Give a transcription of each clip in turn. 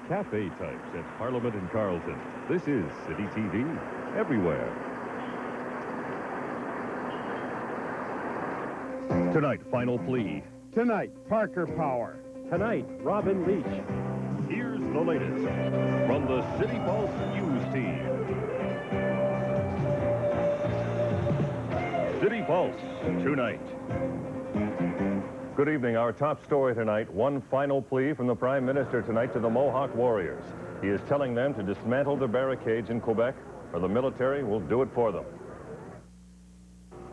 cafe types at Parliament and Carlton. This is City TV, everywhere. Tonight, Final Plea. Tonight, Parker Power. Tonight, Robin Leach. Here's the latest from the City Pulse News Team. City Pulse, tonight. Good evening. Our top story tonight, one final plea from the Prime Minister tonight to the Mohawk warriors. He is telling them to dismantle the barricades in Quebec, or the military will do it for them.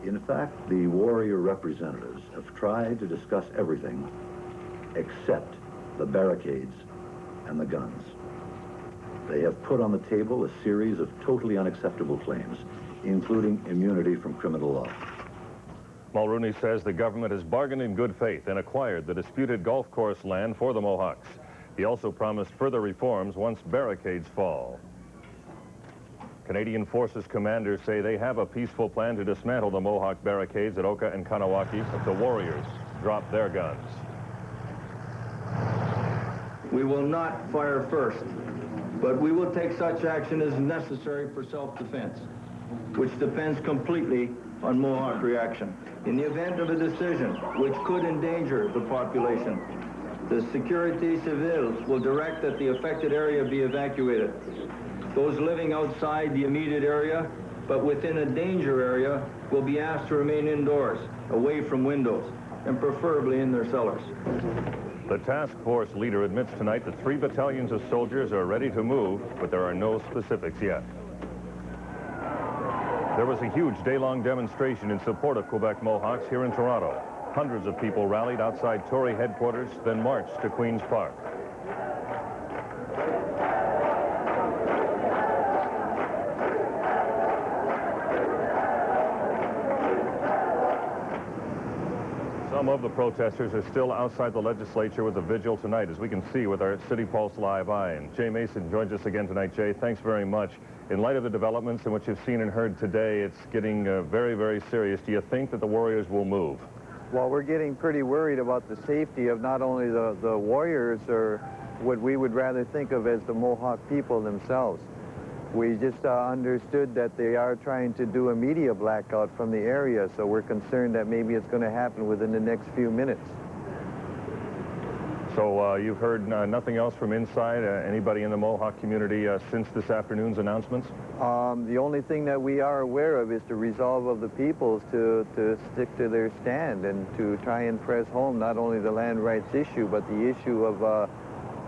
In fact, the warrior representatives have tried to discuss everything except the barricades and the guns. They have put on the table a series of totally unacceptable claims, including immunity from criminal law. Mulrooney says the government has bargained in good faith and acquired the disputed golf course land for the Mohawks. He also promised further reforms once barricades fall. Canadian Forces commanders say they have a peaceful plan to dismantle the Mohawk barricades at Oka and Kanawaki if the warriors drop their guns. We will not fire first, but we will take such action as necessary for self-defense, which depends completely on Mohawk reaction. In the event of a decision which could endanger the population, the Sécurité Civile will direct that the affected area be evacuated. Those living outside the immediate area, but within a danger area, will be asked to remain indoors, away from windows, and preferably in their cellars. The task force leader admits tonight that 3 battalions of soldiers are ready to move, but there are no specifics yet. There was a huge day-long demonstration in support of Quebec Mohawks here in Toronto. Hundreds of people rallied outside Tory headquarters, then marched to Queen's Park. Some of the protesters are still outside the legislature with a vigil tonight, as we can see with our City Pulse live eye. And Jay Mason joins us again tonight. Jay, thanks very much. In light of the developments and what you've seen and heard today, it's getting very, very serious. Do you think that the warriors will move? Well, we're getting pretty worried about the safety of not only the warriors, or what we would rather think of as the Mohawk people themselves. We just understood that they are trying to do a media blackout from the area, so we're concerned that maybe it's going to happen within the next few minutes. So you've heard nothing else from inside, anybody in the Mohawk community since this afternoon's announcements? The only thing that we are aware of is the resolve of the peoples to stick to their stand and to try and press home not only the land rights issue, but the issue of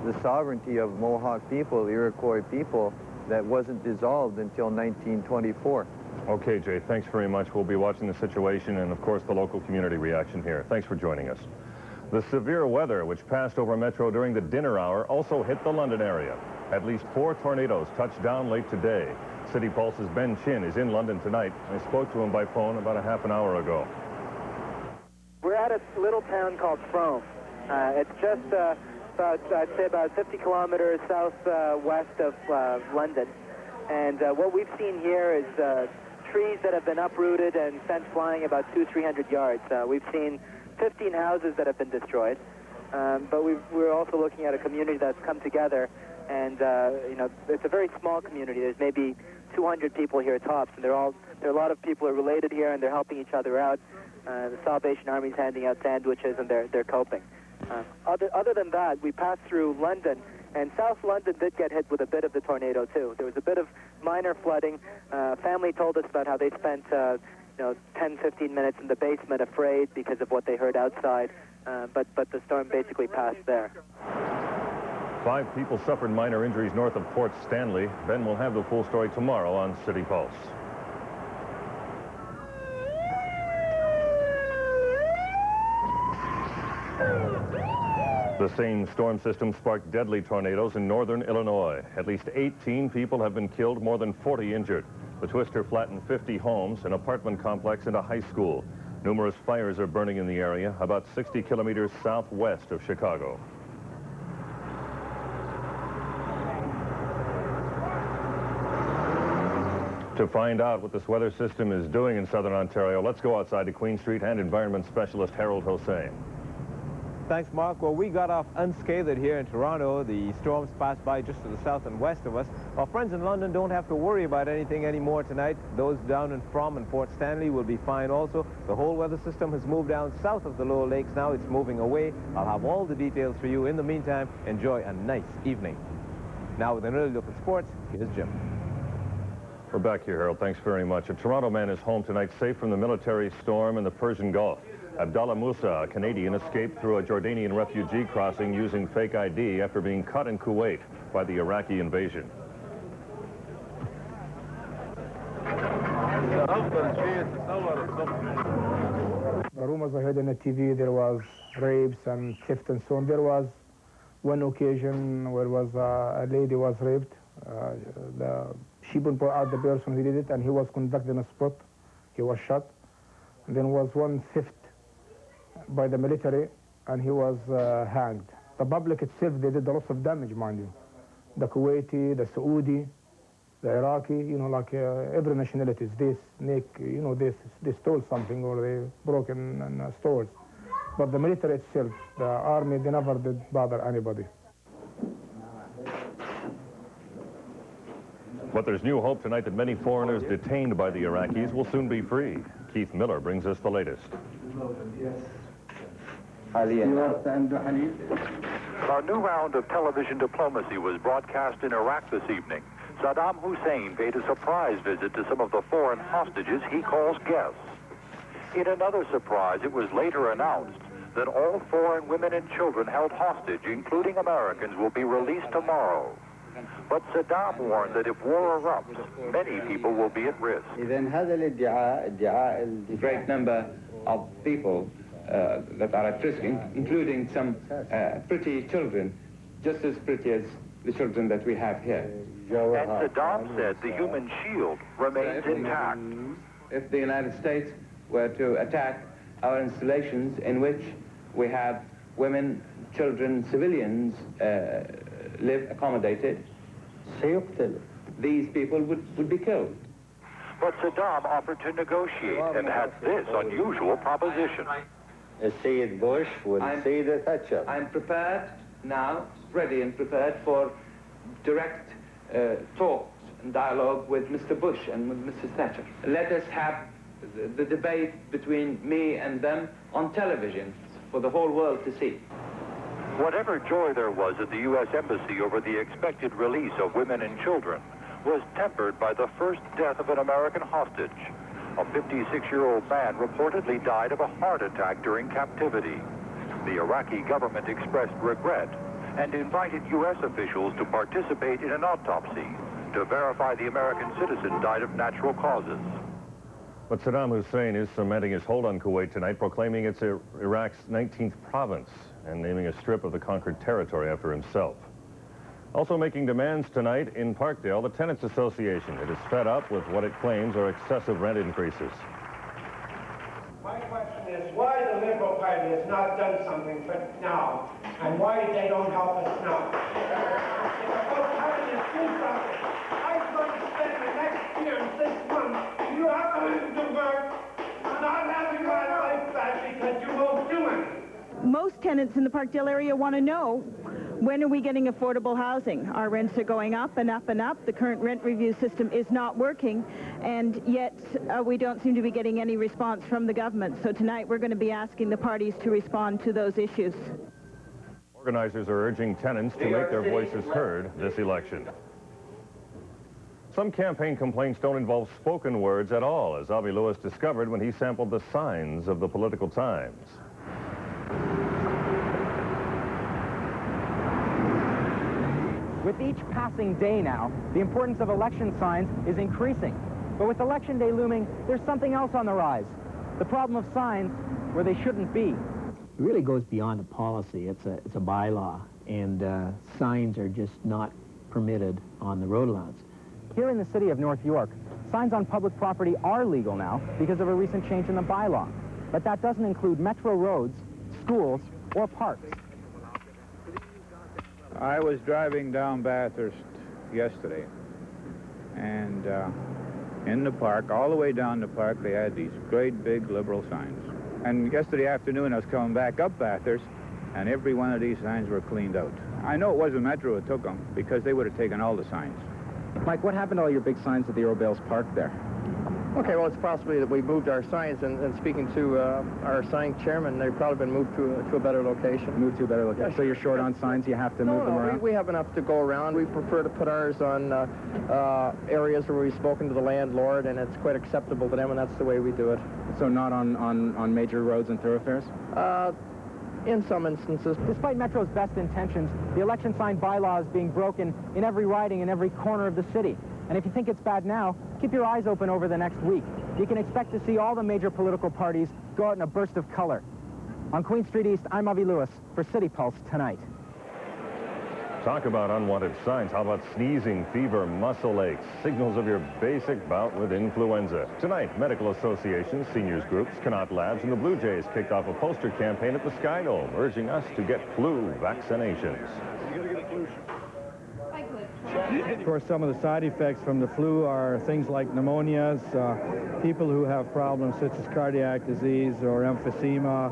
the sovereignty of Mohawk people, Iroquois people, that wasn't dissolved until 1924. Okay, Jay, thanks very much. We'll be watching the situation and, of course, the local community reaction here. Thanks for joining us. The severe weather, which passed over Metro during the dinner hour, also hit the London area. At least 4 tornadoes touched down late today. City Pulse's Ben Chin is in London tonight. I spoke to him by phone about a half an hour ago. We're at a little town called Frome. It's just about 50 kilometers southwest of London. And what we've seen here is trees that have been uprooted and sent flying about 200-300 yards. We've seen 15 houses that have been destroyed, but we're also looking at a community that's come together, and you know, it's a very small community. There's maybe 200 people here tops, and there are a lot of people who are related here, and they're helping each other out. The Salvation Army's handing out sandwiches, and they're coping. Other than that, we passed through London, and South London did get hit with a bit of the tornado too. There was a bit of minor flooding. Family told us about how they spent 10, 15 minutes in the basement afraid because of what they heard outside, but the storm basically passed there. 5 people suffered minor injuries north of Port Stanley. Ben will have the full story tomorrow on City Pulse. The same storm system sparked deadly tornadoes in northern Illinois. At least 18 people have been killed, more than 40 injured. The twister flattened 50 homes, an apartment complex, and a high school. Numerous fires are burning in the area, about 60 kilometers southwest of Chicago. To find out what this weather system is doing in southern Ontario, let's go outside to Queen Street and Environment Specialist Harold Hossain. Thanks, Mark. Well, we got off unscathed here in Toronto. The storms passed by just to the south and west of us. Our friends in London don't have to worry about anything anymore tonight. Those down in Frome and Port Stanley will be fine also. The whole weather system has moved down south of the lower lakes now. It's moving away. I'll have all the details for you. In the meantime, enjoy a nice evening. Now with an early look at sports, here's Jim. We're back here, Harold. Thanks very much. A Toronto man is home tonight, safe from the military storm in the Persian Gulf. Abdallah Musa, a Canadian, escaped through a Jordanian refugee crossing using fake ID after being cut in Kuwait by the Iraqi invasion. The rumors I heard on the TV, there was rapes and theft and so on. There was one occasion where a lady was raped. She put out the person who did it, and he was conducted in a spot. He was shot. And then was one theft by the military, and he was hanged. The public itself, they did a lot of damage, mind you. The Kuwaiti, the Saudi, the Iraqi, you know, like every nationalities, they snake, you know, they stole something or they broke in stores. But the military itself, the army, they never did bother anybody. But there's new hope tonight that many foreigners detained by the Iraqis will soon be free. Keith Miller brings us the latest. A new round of television diplomacy was broadcast in Iraq this evening. Saddam Hussein paid a surprise visit to some of the foreign hostages he calls guests. In another surprise, it was later announced that all foreign women and children held hostage, including Americans, will be released tomorrow. But Saddam warned that if war erupts, many people will be at risk. The great number of people that are at risk, including some pretty children, just as pretty as the children that we have here. And Saddam said the human shield remains intact. If the United States were to attack our installations in which we have women, children, civilians live accommodated, these people would be killed. But Saddam offered to negotiate and had this unusual proposition. I'm prepared now, ready and prepared for direct talks and dialogue with Mr. Bush and with Mrs. Thatcher. Let us have the debate between me and them on television for the whole world to see. Whatever joy there was at the U.S. Embassy over the expected release of women and children was tempered by the first death of an American hostage. A 56-year-old man reportedly died of a heart attack during captivity. The Iraqi government expressed regret and invited U.S. officials to participate in an autopsy to verify the American citizen died of natural causes. But Saddam Hussein is cementing his hold on Kuwait tonight, proclaiming it's Iraq's 19th province and naming a strip of the conquered territory after himself. Also making demands tonight in Parkdale, the Tenants Association. It is fed up with what it claims are excessive rent increases. My question is, why the Liberal Party has not done something for now, and why they don't help us now. If the Liberal Party is do something, I'm going to spend the next year, 6 months, you are going to work, not having my life back because you won't do anything. Most tenants in the Parkdale area want to know, when are we getting affordable housing? Our rents are going up and up and up. The current rent review system is not working, and yet we don't seem to be getting any response from the government. So tonight we're going to be asking the parties to respond to those issues. Organizers are urging tenants to make their voices heard this election. Some campaign complaints don't involve spoken words at all, as Avi Lewis discovered when he sampled the signs of the political times. With each passing day now, the importance of election signs is increasing. But with Election Day looming, there's something else on the rise. The problem of signs where they shouldn't be. It really goes beyond a policy. It's a bylaw, and signs are just not permitted on the road allowance. Here in the city of North York, signs on public property are legal now because of a recent change in the bylaw. But that doesn't include metro roads, schools, or parks. I was driving down Bathurst yesterday, and in the park, all the way down the park, they had these great big Liberal signs. And yesterday afternoon, I was coming back up Bathurst, and every one of these signs were cleaned out. I know it wasn't Metro who took them, because they would have taken all the signs. Mike, what happened to all your big signs at the Orville's Park there? Okay, well, it's possibly that we moved our signs, and speaking to our sign chairman, they've probably been moved to a better location. Moved to a better location. So you're short on signs, you have to move them around? We have enough to go around. We prefer to put ours on areas where we've spoken to the landlord, and it's quite acceptable to them, and that's the way we do it. So not on major roads and thoroughfares? In some instances. Despite Metro's best intentions, the election sign bylaw is being broken in every riding in every corner of the city. And if you think it's bad now, keep your eyes open over the next week. You can expect to see all the major political parties go out in a burst of color. On Queen Street East, I'm Avi Lewis for City Pulse Tonight. Talk about unwanted signs. How about sneezing, fever, muscle aches, signals of your basic bout with influenza? Tonight, medical associations, seniors groups, Tenant Labs, and the Blue Jays kicked off a poster campaign at the Sky Dome, urging us to get flu vaccinations. Of course, some of the side effects from the flu are things like pneumonias, people who have problems such as cardiac disease or emphysema,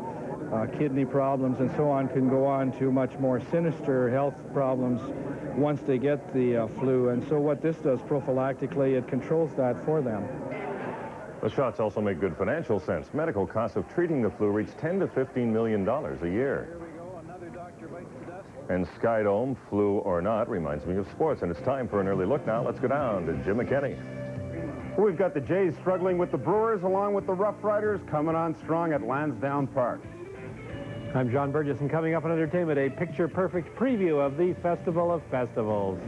kidney problems, and so on can go on to much more sinister health problems once they get the flu. And so what this does prophylactically, it controls that for them. The shots also make good financial sense. Medical costs of treating the flu reach $10 to $15 million a year. And Sky Dome, flu or not, reminds me of sports. And it's time for an early look now. Let's go down to Jim McKinney. We've got the Jays struggling with the Brewers, along with the Rough Riders coming on strong at Lansdowne Park. I'm John Burgess, and coming up on Entertainment, a picture-perfect preview of the Festival of Festivals.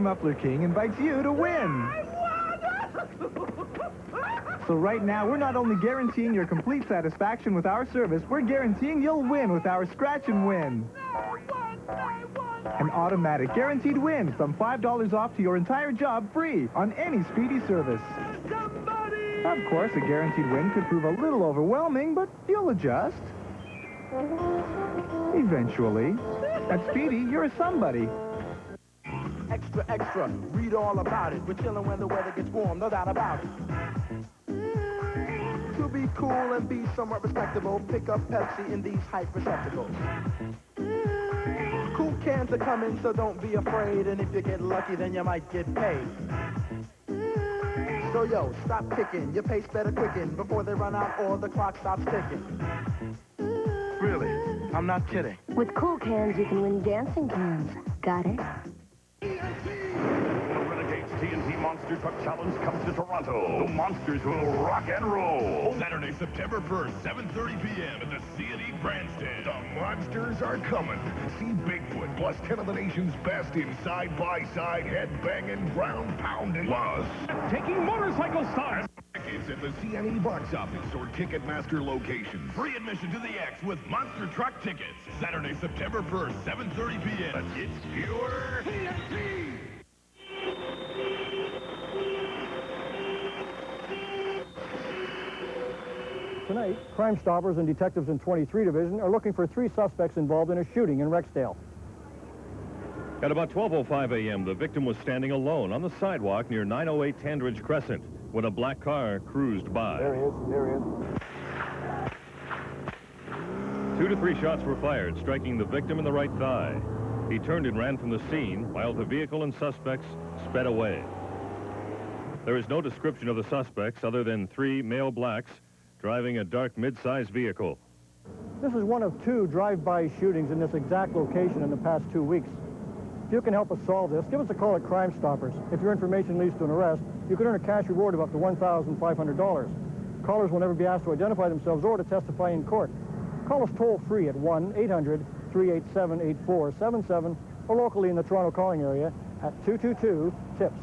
Muffler King invites you to win. So right now, we're not only guaranteeing your complete satisfaction with our service, we're guaranteeing you'll win with our Scratch and Win. An automatic guaranteed win, from $5 off to your entire job free on any Speedy service. Of course, a guaranteed win could prove a little overwhelming, but you'll adjust. Eventually. At Speedy, you're a somebody. Extra, extra, read all about it. We're chilling when the weather gets warm, no doubt about it. To be cool and be somewhat respectable, pick up Pepsi in these hype receptacles. Cool cans are coming, so don't be afraid. And if you get lucky, then you might get paid. So yo, stop kicking, your pace better quicken before they run out or the clock stops ticking. Really, I'm not kidding. With Cool Cans, you can win dancing cans. Got it? The Renegades TNT Monster Truck Challenge comes to Toronto. The Monsters will rock and roll. Saturday, September 1st, 7:30 p.m. at the C&E Grandstand. The Monsters are coming. See Bigfoot plus 10 of the nation's best in side-by-side head-banging, ground-pounding. Plus, taking motorcycle stars. Tickets at the C&E box office or Ticketmaster locations. Free admission to the X with Monster Truck tickets. Saturday, September 1st, 7:30 p.m. It's pure TNT. Tonight, Crime Stoppers and detectives in 23 Division are looking for 3 suspects involved in a shooting in Rexdale. At about 12:05 a.m., the victim was standing alone on the sidewalk near 908 Tandridge Crescent when a black car cruised by. There he is. There he is. 2 to 3 shots were fired, striking the victim in the right thigh. He turned and ran from the scene while the vehicle and suspects sped away. There is no description of the suspects other than 3 male blacks driving a dark mid-sized vehicle. This is one of 2 drive-by shootings in this exact location in the past 2 weeks. If you can help us solve this, give us a call at Crime Stoppers. If your information leads to an arrest, you can earn a cash reward of up to $1,500. Callers will never be asked to identify themselves or to testify in court. Call us toll-free at 1-800-387-8477 or locally in the Toronto calling area at 222-TIPS.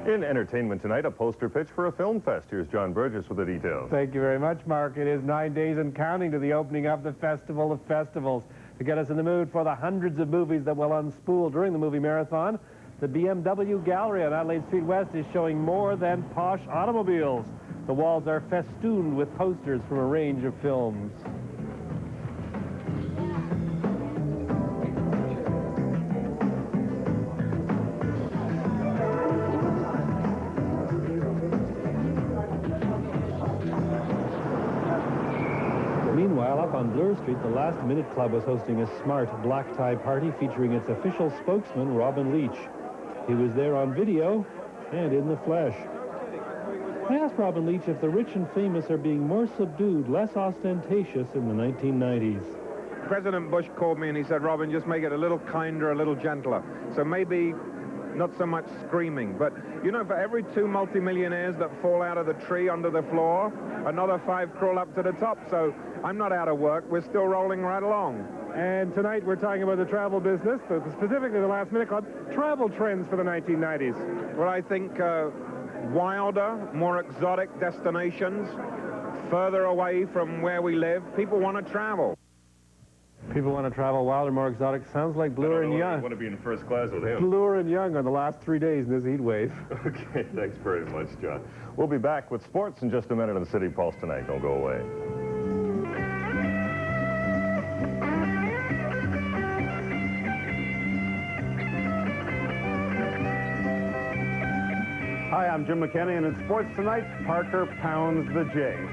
In entertainment tonight, a poster pitch for a film fest. Here's John Burgess with the details. Thank you very much, Mark. It is 9 days and counting to the opening of the Festival of Festivals. To get us in the mood for the hundreds of movies that will unspool during the movie marathon, the BMW Gallery on Adelaide Street West is showing more than posh automobiles. The walls are festooned with posters from a range of films. Meanwhile, up on Bloor Street, the Last Minute Club was hosting a smart black tie party featuring its official spokesman, Robin Leach. He was there on video and in the flesh. I asked Robin Leach if the rich and famous are being more subdued, less ostentatious in the 1990s. President Bush called me and he said, Robin, just make it a little kinder, a little gentler. So maybe not so much screaming. But, you know, for every 2 multimillionaires that fall out of the tree under the floor, another 5 crawl up to the top. So I'm not out of work. We're still rolling right along. And tonight we're talking about the travel business, specifically the Last Minute Club, travel trends for the 1990s. Well, I think wilder, more exotic destinations, further away from where we live. People want to travel. People want to travel wilder, more exotic. Sounds like Bloor and Young. I want to be in first class with him. Bloor and Young are the last 3 days in this heat wave. Okay, thanks very much, John. We'll be back with sports in just a minute on the City Pulse tonight. Don't go away. Hi, I'm Jim McKenney, and in sports tonight, Parker pounds the Jays.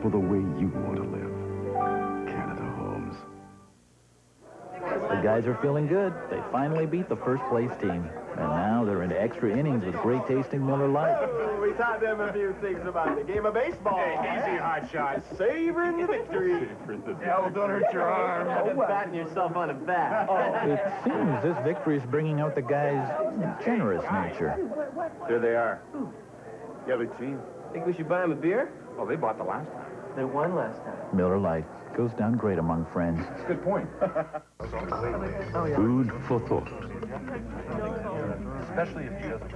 For the way you want to live. Canada Homes. The guys are feeling good. They finally beat the first-place team. And now they're into extra innings with great-tasting Miller Lite. We taught them a few things about the game of baseball. Hey, easy, hot shot. Savoring the victory. Yeah, well, don't hurt your arm. Oh, well. Patting yourself on the back. It seems this victory is bringing out the guy's generous nature. There they are. Yellow team. Think we should buy them a beer? Well, they bought the last time. They won last time. Miller Lite goes down great among friends. That's a good point. Food for thought. Especially if he doesn't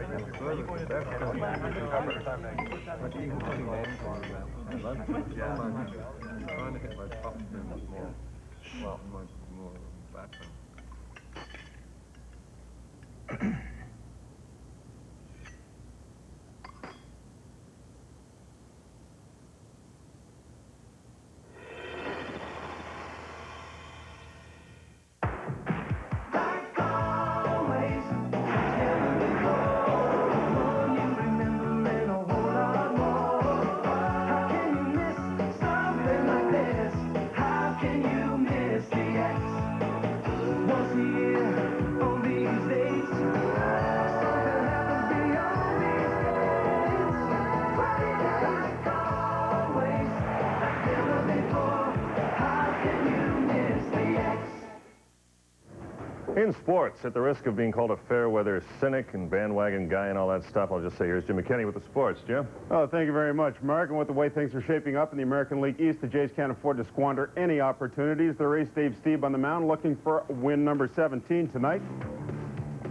In sports, at the risk of being called a fair-weather cynic and bandwagon guy and all that stuff, I'll just say here's Jim McKenney with the sports. Jim? Oh, thank you very much, Mark. And with the way things are shaping up in the American League East, the Jays can't afford to squander any opportunities. They're Ace Dave Stieb on the mound looking for win number 17 tonight.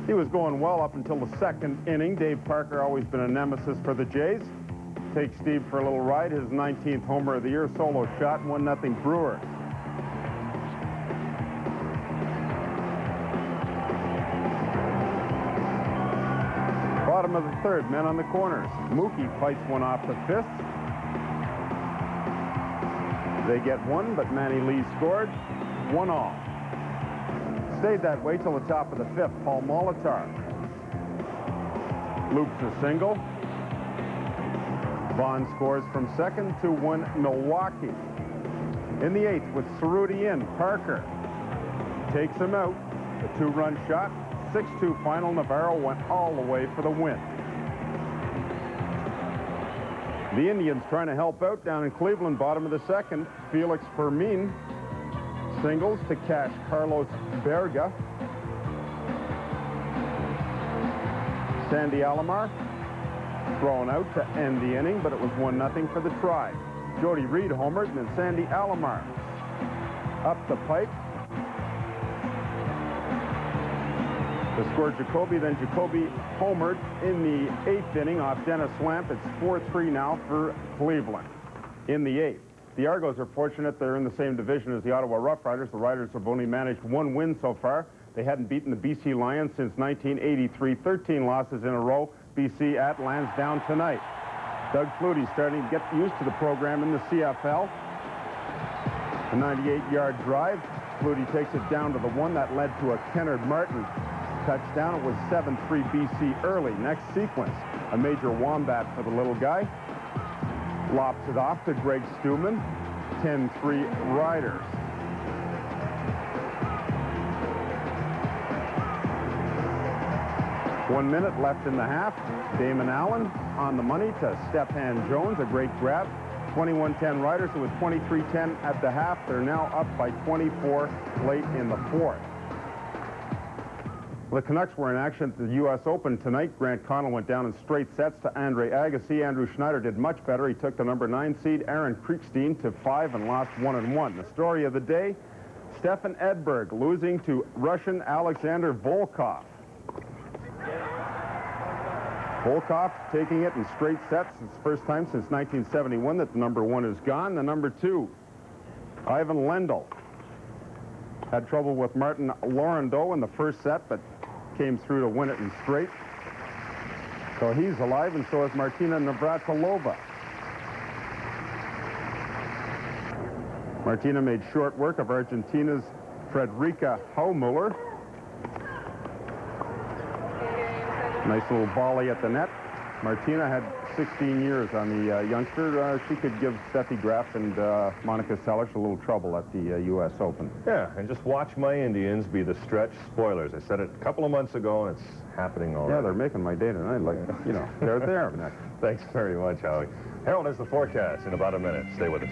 He was going well up until the second inning. Dave Parker always been a nemesis for the Jays. Take Stieb for a little ride. His 19th homer of the year, solo shot, 1-0 Brewer. Bottom of the third, men on the corners. Mookie fights one off the fifth. They get one, but Manny Lee scored. 1-all. Stayed that way till the top of the fifth. Paul Molitor loops a single. Vaughn scores from second to win Milwaukee. In the eighth with Cerruti in, Parker takes him out. A 2-run shot. 6-2 final. Navarro went all the way for the win. The Indians trying to help out down in Cleveland, bottom of the second. Felix Fermin singles to cash Carlos Berga. Sandy Alomar thrown out to end the inning, but it was 1-0 for the Tribe. Jody Reed homered, and then Sandy Alomar up the pipe. The score Jacoby, then Jacoby homered in the 8th inning off Dennis Lamp. It's 4-3 now for Cleveland in the 8th. The Argos are fortunate they're in the same division as the Ottawa Rough Riders. The Riders have only managed 1 win so far. They hadn't beaten the BC Lions since 1983. 13 losses in a row. BC at Lansdowne tonight. Doug Flutie starting to get used to the program in the CFL. A 98-yard drive. Flutie takes it down to the 1. That led to a Kennard Martin touchdown. It was 7-3 BC early. Next sequence, a major wombat for the little guy. Lops it off to Greg Stuman. 10-3 Riders. One minute left in the half. Damon Allen on the money to Stephan Jones. A great grab. 21-10 Riders. It was 23-10 at the half. They're now up by 24 late in the 4th. The Canucks were in action at the U.S. Open tonight. Grant Connell went down in straight sets to Andre Agassi. Andrew Schneider did much better. He took the number 9 seed, Aaron Kriegstein, to 5 and lost 1-1. The story of the day, Stefan Edberg losing to Russian Alexander Volkov. Volkov taking it in straight sets. It's the first time since 1971 that the number 1 is gone. The number 2, Ivan Lendl, had trouble with Martin Laurendeau in the first set, but came through to win it in straight. So he's alive, and so is Martina Navratilova. Martina made short work of Argentina's Frederica Haumuller. Nice little volley at the net. Martina had 16 years on the youngster. She could give Steffi Graf and Monica Seles a little trouble at the U.S. Open. Yeah, and just watch my Indians be the stretch spoilers. I said it a couple of months ago, and it's happening already. Yeah, they're making my day tonight. Like, you know, they're there next. Thanks very much, Howie. Harold has the forecast in about a minute. Stay with us.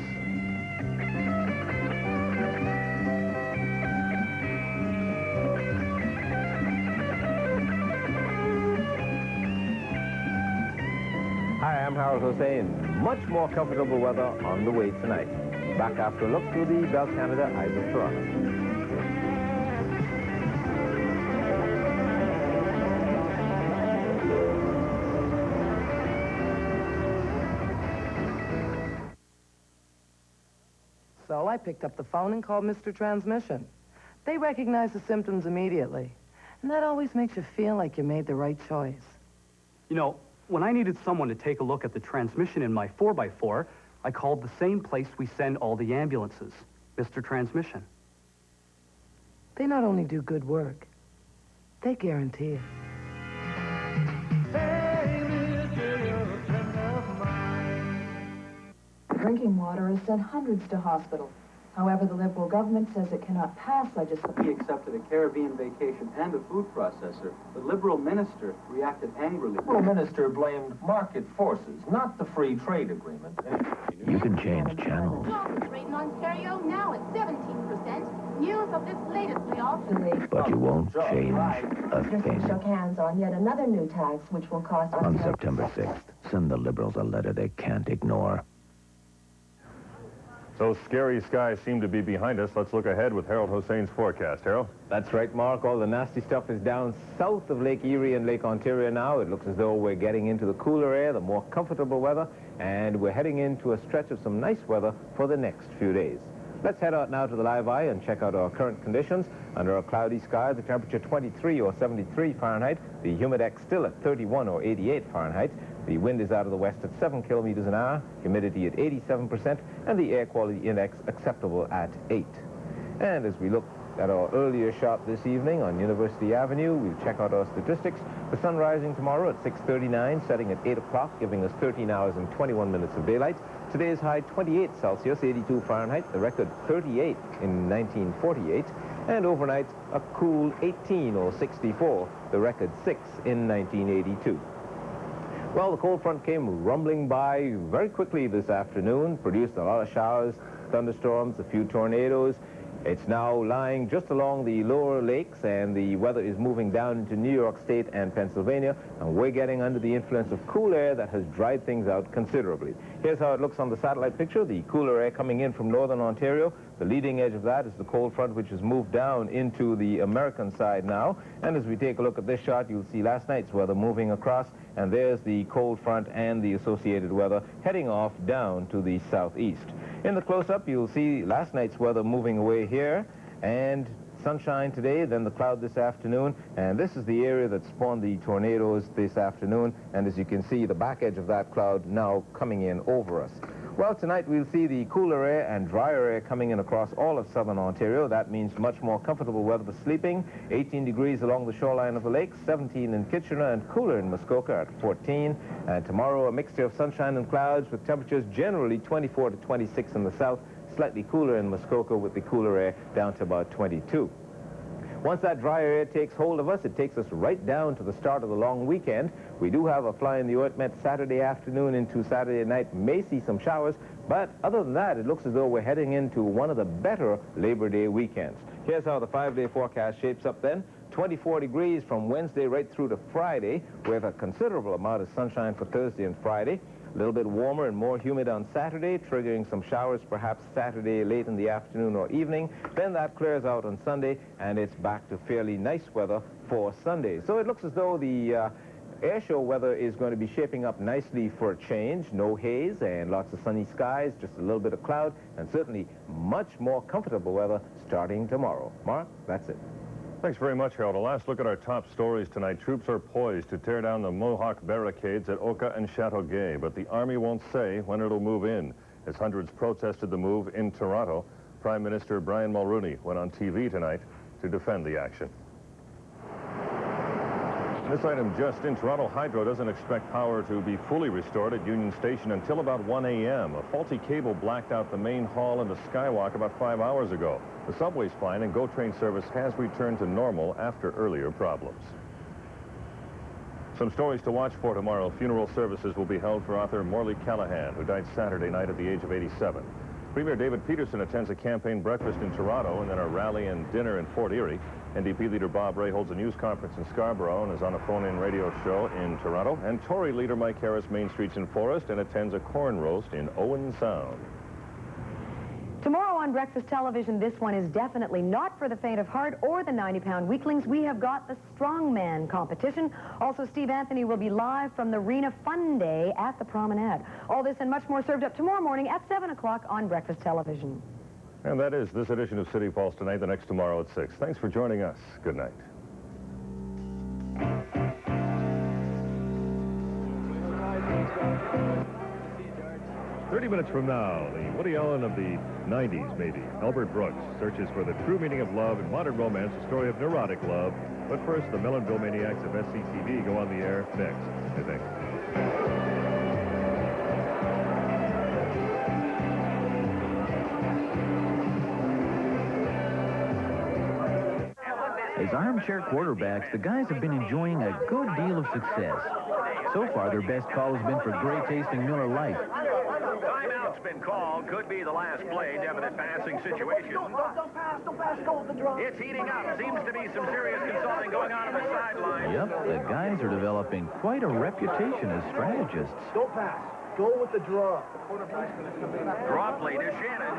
Hi, I'm Harold Hossein. Much more comfortable weather on the way tonight. Back after a look through the Bell Canada Eyes of Toronto. So I picked up the phone and called Mr. Transmission. They recognize the symptoms immediately. And that always makes you feel like you made the right choice. You know, when I needed someone to take a look at the transmission in my 4x4, I called the same place we send all the ambulances, Mr. Transmission. They not only do good work, they guarantee it. Drinking water has sent hundreds to hospital. However, the Liberal government says it cannot pass legislation. He accepted a Caribbean vacation and a food processor. The Liberal minister reacted angrily. The Liberal minister blamed market forces, not the free trade agreement. You can change channels. Rate in Ontario now at 17%. News of this latest layoff. But you won't change a thing. Shook hands on yet another new tax, which will cost... On September 6th, send the Liberals a letter they can't ignore. Those scary skies seem to be behind us. Let's look ahead with Harold Hossein's forecast. Harold? That's right, Mark. All the nasty stuff is down south of Lake Erie and Lake Ontario now. It looks as though we're getting into the cooler air, the more comfortable weather, and we're heading into a stretch of some nice weather for the next few days. Let's head out now to the live eye and check out our current conditions. Under a cloudy sky, the temperature 23 or 73 Fahrenheit. The humidex still at 31 or 88 Fahrenheit. The wind is out of the west at 7 kilometers an hour, humidity at 87%, and the air quality index acceptable at 8. And as we look at our earlier shot this evening on University Avenue, we'll check out our statistics. The sun rising tomorrow at 6:39, setting at 8 o'clock, giving us 13 hours and 21 minutes of daylight. Today's high 28 Celsius, 82 Fahrenheit, the record 38 in 1948. And overnight, a cool 18 or 64, the record 6 in 1982. Well, the cold front came rumbling by very quickly this afternoon, produced a lot of showers, thunderstorms, a few tornadoes. It's now lying just along the lower lakes, and the weather is moving down into New York State and Pennsylvania, and we're getting under the influence of cool air that has dried things out considerably. Here's how it looks on the satellite picture. The cooler air coming in from northern Ontario. The leading edge of that is the cold front, which has moved down into the American side now. And as we take a look at this shot, you'll see last night's weather moving across, and there's the cold front and the associated weather heading off down to the southeast. In the close-up, you'll see last night's weather moving away here, and sunshine today, then the cloud this afternoon, and this is the area that spawned the tornadoes this afternoon, and as you can see, the back edge of that cloud now coming in over us. Well, tonight we'll see the cooler air and drier air coming in across all of southern Ontario. That means much more comfortable weather for sleeping. 18 degrees along the shoreline of the lake, 17 in Kitchener, and cooler in Muskoka at 14. And tomorrow, a mixture of sunshine and clouds with temperatures generally 24 to 26 in the south, slightly cooler in Muskoka with the cooler air down to about 22. Once that drier air takes hold of us, it takes us right down to the start of the long weekend. We do have a fly in the ointment Saturday afternoon into Saturday night. May see some showers, but other than that, it looks as though we're heading into one of the better Labor Day weekends. Here's how the 5-day forecast shapes up then. 24 degrees from Wednesday right through to Friday, with a considerable amount of sunshine for Thursday and Friday. A little bit warmer and more humid on Saturday, triggering some showers perhaps Saturday late in the afternoon or evening. Then that clears out on Sunday, and it's back to fairly nice weather for Sunday. So it looks as though the air show weather is going to be shaping up nicely for a change. No haze and lots of sunny skies, just a little bit of cloud, and certainly much more comfortable weather starting tomorrow. Mark, that's it. Thanks very much, Harold. A last look at our top stories tonight. Troops are poised to tear down the Mohawk barricades at Oka and Chateauguay, but the Army won't say when it'll move in. As hundreds protested the move in Toronto, Prime Minister Brian Mulroney went on TV tonight to defend the action. This item just in, Toronto Hydro doesn't expect power to be fully restored at Union Station until about 1 a.m. A faulty cable blacked out the main hall and the skywalk about 5 hours ago. The subway's fine and GO train service has returned to normal after earlier problems. Some stories to watch for tomorrow. Funeral services will be held for author Morley Callahan, who died Saturday night at the age of 87. Premier David Peterson attends a campaign breakfast in Toronto and then a rally and dinner in Fort Erie. NDP leader Bob Ray holds a news conference in Scarborough and is on a phone-in radio show in Toronto. And Tory leader Mike Harris main streets in Forest and attends a corn roast in Owen Sound. Tomorrow on Breakfast Television, this one is definitely not for the faint of heart or the 90-pound weaklings. We have got the strongman competition. Also, Steve Anthony will be live from the Arena Fun Day at the Promenade. All this and much more served up tomorrow morning at 7 o'clock on Breakfast Television. And that is this edition of City Pulse tonight, the next tomorrow at 6. Thanks for joining us. Good night. 30 minutes from now, the Woody Allen of the 90s, maybe. Albert Brooks searches for the true meaning of love in modern romance, a story of neurotic love. But first, the Melonville Maniacs of SCTV go on the air next, I think. As armchair quarterbacks, the guys have been enjoying a good deal of success. So far, their best call has been for great-tasting Miller Lite. Timeout's been called. Could be the last play. Definite passing situation. Don't pass, go with the draw. It's heating up. Seems to be some serious consulting going on the sideline. Yep, the guys are developing quite a reputation as strategists. Don't pass. Go with the draw. Draw play to Shannon.